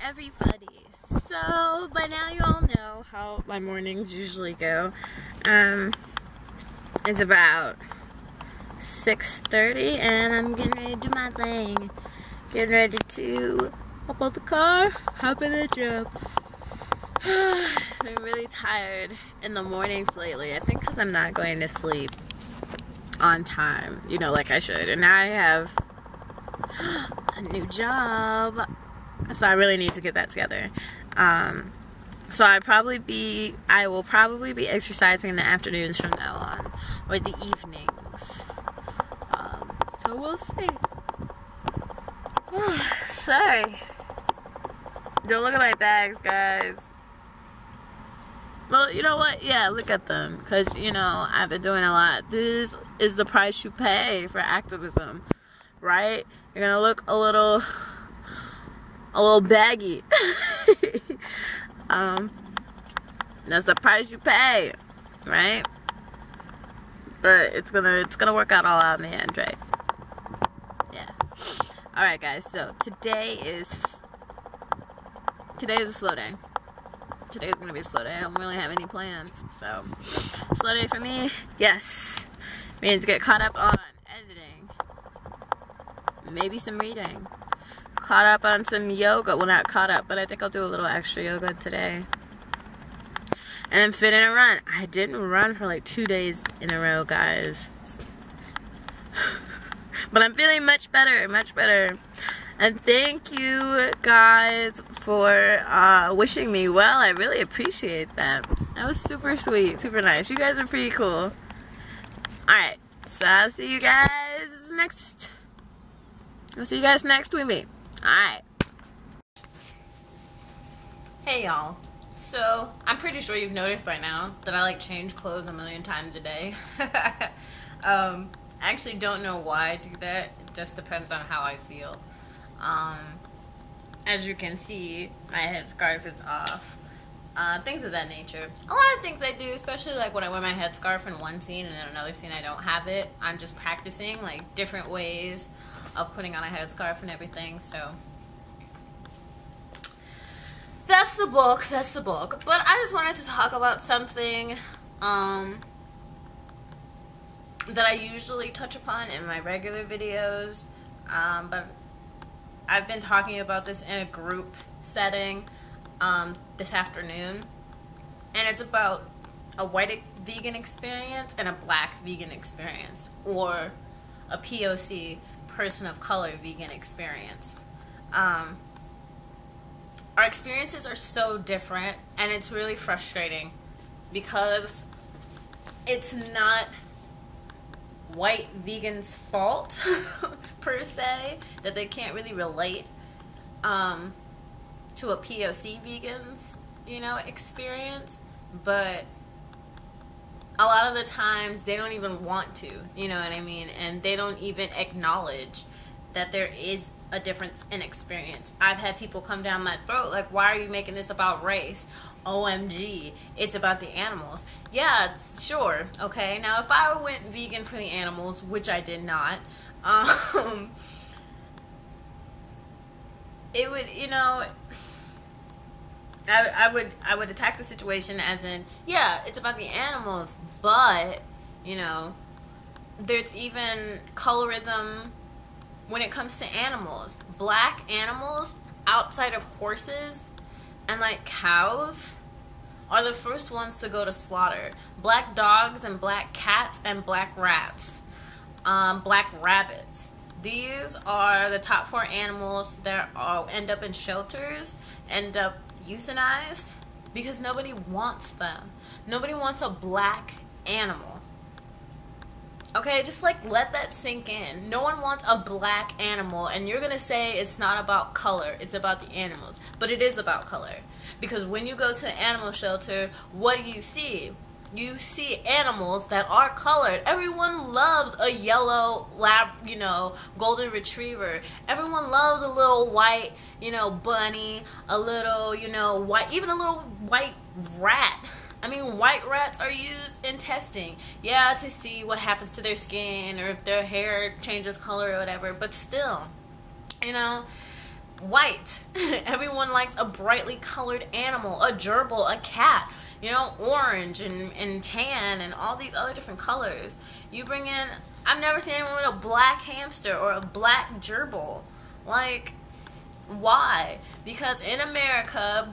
everybody. So by now you all know how my mornings usually go. It's about 6:30 and I'm getting ready to do my thing. Getting ready to hop out the car, hop in the job. I'm really tired in the mornings lately. I think because I'm not going to sleep on time, like I should. And now I have a new job, so I really need to get that together. So I will probably be exercising in the afternoons from now on, or the evenings. So we'll see. Sorry. Don't look at my bags, guys. Well, you know what? Yeah, look at them. Because, I've been doing a lot. This is the price you pay for activism. Right? You're going to look a little baggy. That's the price you pay. Right? But it's gonna work out all out in the end, right? Yeah. Alright, guys. So, today is a slow day. Today's gonna be a slow day. I don't really have any plans. So, slow day for me, yes. Means get caught up on editing. Maybe some reading. Caught up on some yoga. Well, not caught up, but I think I'll do a little extra yoga today. And then fit in a run. I didn't run for like 2 days in a row, guys. But I'm feeling much better, much better. And thank you guys for wishing me well. I really appreciate that. That was super sweet, super nice. You guys are pretty cool. Alright, so I'll see you guys next. I'll see you guys next week. Alright. Hey y'all. So, I'm pretty sure you've noticed by now that I change clothes a million times a day. I actually don't know why I do that. It just depends on how I feel. As you can see, my headscarf is off. Things of that nature. A lot of things I do, especially when I wear my headscarf in one scene and in another scene I don't have it. I'm just practicing different ways of putting on a headscarf and everything, so that's the book. But I just wanted to talk about something that I usually touch upon in my regular videos, but I've been talking about this in a group setting this afternoon, and it's about a white vegan experience and a black vegan experience, or a POC, person of color vegan experience. Our experiences are so different, and it's really frustrating because it's not white vegans' fault per se that they can't really relate to a POC vegans experience, but a lot of the times they don't even want to, you know what I mean, and they don't even acknowledge that there is a difference in experience. I've had people come down my throat why are you making this about race? OMG, it's about the animals. Yeah, sure, okay. Now, if I went vegan for the animals, which I did not, it would, I would attack the situation as in, yeah, it's about the animals, but, there's even colorism when it comes to animals. Black animals, outside of horses and cows, are the first ones to go to slaughter. Black dogs and black cats and black rats, black rabbits. These are the top 4 animals that end up in shelters, end up euthanized, because nobody wants them. Nobody wants a black animal. Okay, just let that sink in. No one wants a black animal, and you're gonna say it's not about color, it's about the animals. But it is about color. Because when you go to an animal shelter, what do you see? You see animals that are colored. Everyone loves a yellow lab, golden retriever. Everyone loves a little white, bunny, a little, white, even a little white rat. I mean, white rats are used in testing. Yeah, to see what happens to their skin or if their hair changes color or whatever. But still, white. Everyone likes a brightly colored animal, a gerbil, a cat, you know, orange and tan and all these other different colors. You bring in, I've never seen anyone with a black hamster or a black gerbil. Like, why? Because in America,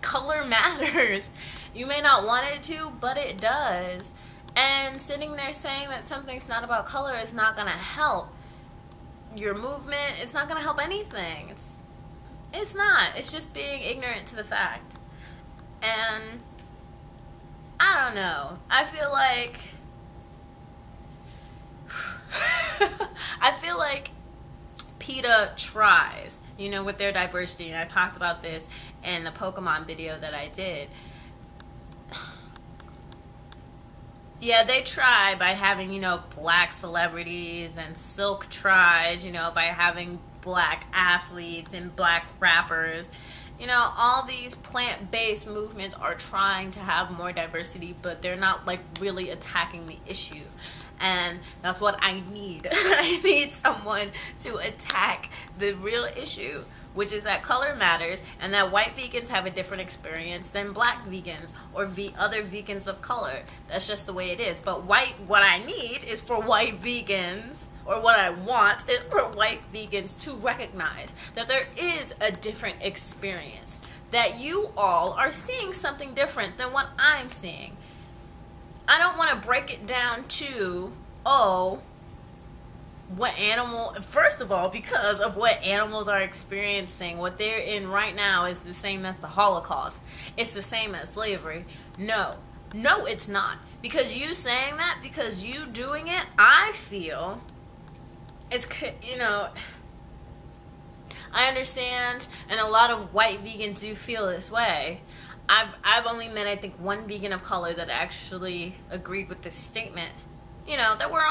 color matters. You may not want it to, but it does. And sitting there saying that something's not about color is not going to help your movement. It's not going to help anything. It's not. It's just being ignorant to the fact. And I don't know. I feel like PETA tries, you know, with their diversity, and I talked about this in the Pokemon video that I did. Yeah, they try by having, you know, black celebrities, and Silk tries, you know, by having black athletes and black rappers. You know, all these plant-based movements are trying to have more diversity, but they're not, like, really attacking the issue. And that's what I need. I need someone to attack the real issue, which is that color matters, and that white vegans have a different experience than black vegans or other vegans of color. That's just the way it is. But what I need is for white vegans, or what I want is for white vegans to recognize that there is a different experience, that you all are seeing something different than what I'm seeing. I don't want to break it down to, oh, what animal, first of all, because of what animals are experiencing, what they're in right now is the same as the Holocaust. It's the same as slavery. No, it's not. Because you saying that, because you doing it, I feel, it's, you know, I understand, and a lot of white vegans do feel this way. I've only met, I think, one vegan of color that actually agreed with this statement. You know, that we're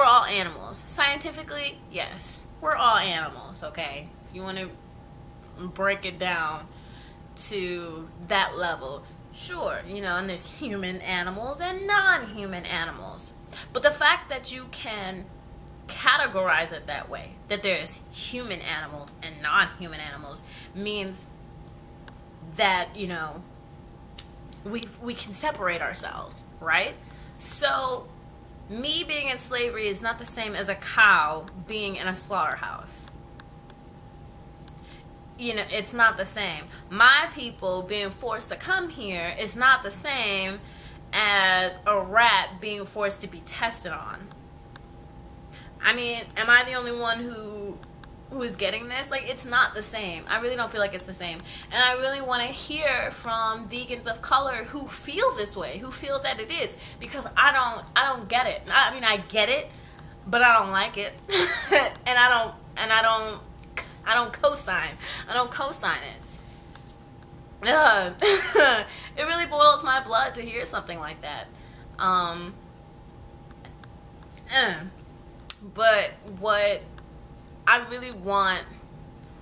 all animals. Scientifically, yes, we're all animals, okay? If you want to break it down to that level, sure, you know, and there's human animals and non-human animals. But the fact that you can categorize it that way, that there's human animals and non-human animals, means that, you know, we can separate ourselves, right? So me being in slavery is not the same as a cow being in a slaughterhouse. You know, it's not the same. My people being forced to come here is not the same as a rat being forced to be tested on. I mean, am I the only one who is getting this? Like, it's not the same. I really don't feel like it's the same. And I really want to hear from vegans of color who feel this way, who feel that it is, because I don't get it. I mean, I get it, but I don't like it. and I don't co-sign. I don't co-sign it. It really boils my blood to hear something like that. But what I really want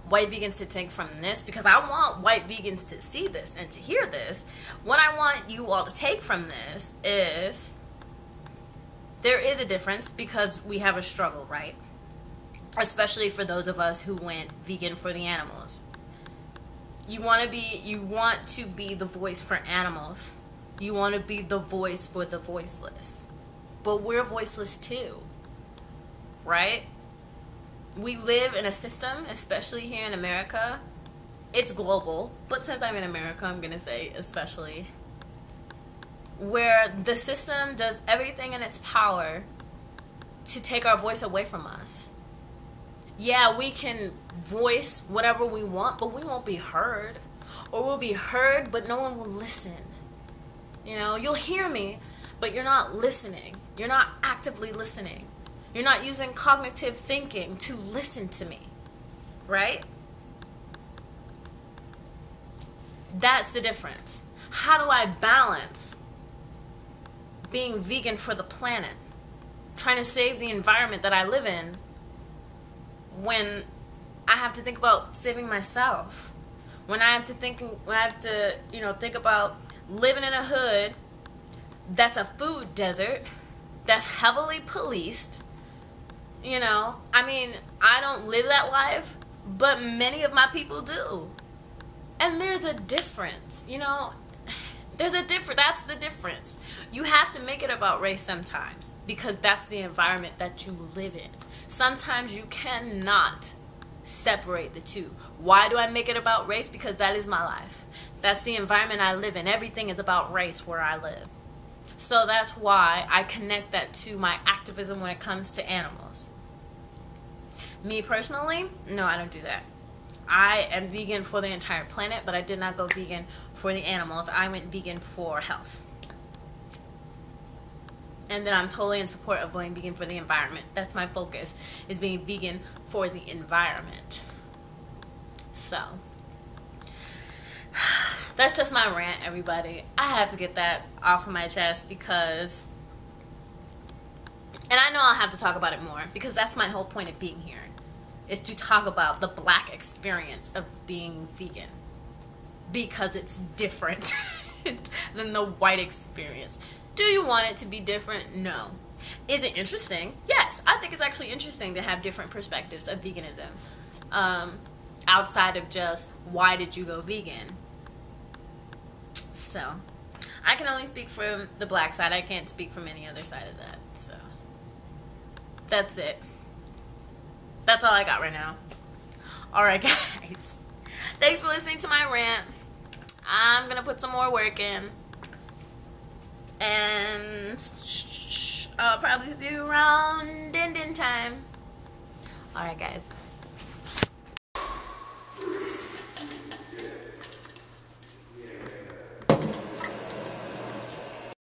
white vegans to take from this, because I want white vegans to see this and to hear this, what I want you all to take from this is there is a difference, because we have a struggle, right? Especially for those of us who went vegan for the animals. You want to be the voice for animals. You want to be the voice for the voiceless. But we're voiceless too, right? We live in a system, especially here in America. It's global, but since I'm in America, I'm going to say especially, where the system does everything in its power to take our voice away from us. Yeah, we can voice whatever we want, but we won't be heard. Or we'll be heard, but no one will listen. You know, you'll hear me, but you're not listening. You're not actively listening. You're not using cognitive thinking to listen to me, right? That's the difference. How do I balance being vegan for the planet, trying to save the environment that I live in, when I have to think about saving myself? When I have to think about living in a hood that's a food desert, that's heavily policed, You know, I mean, I don't live that life, but many of my people do. And there's a difference, you know. There's a difference. That's the difference. You have to make it about race sometimes because that's the environment that you live in. Sometimes you cannot separate the two. Why do I make it about race? Because that is my life. That's the environment I live in. Everything is about race where I live. So that's why I connect that to my activism when it comes to animals. Me personally, no, I don't do that. I am vegan for the entire planet, but I did not go vegan for the animals. I went vegan for health. And then I'm totally in support of going vegan for the environment. That's my focus, is being vegan for the environment. So, that's just my rant, everybody. I had to get that off of my chest because, and I know I'll have to talk about it more because that's my whole point of being here, is to talk about the black experience of being vegan because it's different than the white experience. Do you want it to be different? No. Is it interesting? Yes. I think it's actually interesting to have different perspectives of veganism outside of just why did you go vegan. So I can only speak from the black side. I can't speak from any other side of that. So that's it. That's all I got right now. Alright guys, thanks for listening to my rant. I'm gonna put some more work in, and I'll probably see you around din time. Alright guys.